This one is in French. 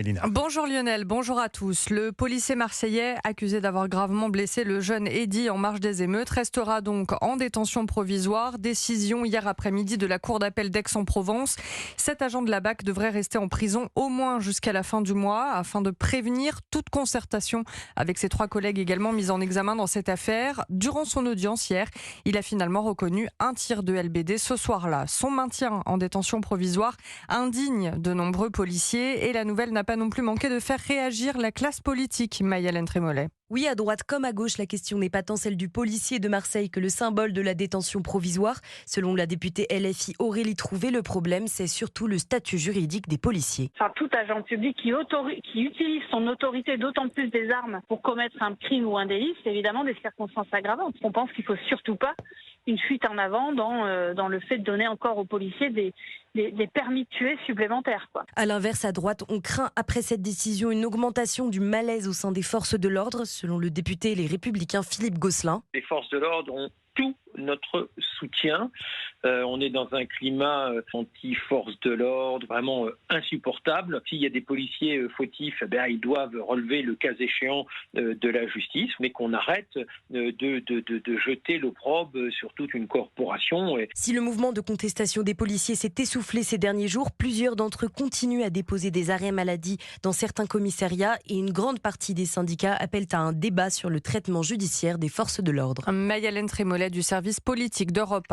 Elina. Bonjour Lionel, bonjour à tous. Le policier marseillais accusé d'avoir gravement blessé le jeune Eddy en marge des émeutes restera donc en détention provisoire. Décision hier après-midi de la cour d'appel d'Aix-en-Provence. 7 agents de la BAC devraient rester en prison au moins jusqu'à la fin du mois afin de prévenir toute concertation avec ses 3 collègues également mis en examen dans cette affaire. Durant son audience hier, il a finalement reconnu un tir de LBD ce soir-là. Son maintien en détention provisoire indigne de nombreux policiers et la nouvelle n'a pas non plus manqué de faire réagir la classe politique, Maïa Trémollet. Oui, à droite comme à gauche, la question n'est pas tant celle du policier de Marseille que le symbole de la détention provisoire. Selon la députée LFI Aurélie Trouvé, le problème, c'est surtout le statut juridique des policiers. Enfin, tout agent public qui utilise son autorité, d'autant plus des armes, pour commettre un crime ou un délit, c'est évidemment des circonstances aggravantes. On pense qu'il ne faut surtout pas une fuite en avant dans le fait de donner encore aux policiers des permis de tuer supplémentaires, quoi. À l'inverse, à droite, on craint après cette décision une augmentation du malaise au sein des forces de l'ordre, selon le député Les Républicains Philippe Gosselin. Les forces de l'ordre ont tout notre soutien. On est dans un climat anti-force de l'ordre vraiment insupportable. S'il y a des policiers fautifs, ils doivent relever le cas échéant de la justice, mais qu'on arrête de jeter l'opprobre sur toute une corporation. Si le mouvement de contestation des policiers s'est essoufflé ces derniers jours, plusieurs d'entre eux continuent à déposer des arrêts maladie dans certains commissariats et une grande partie des syndicats appellent à un débat sur le traitement judiciaire des forces de l'ordre. Maïa Trémollet du service politique d'Europe 1.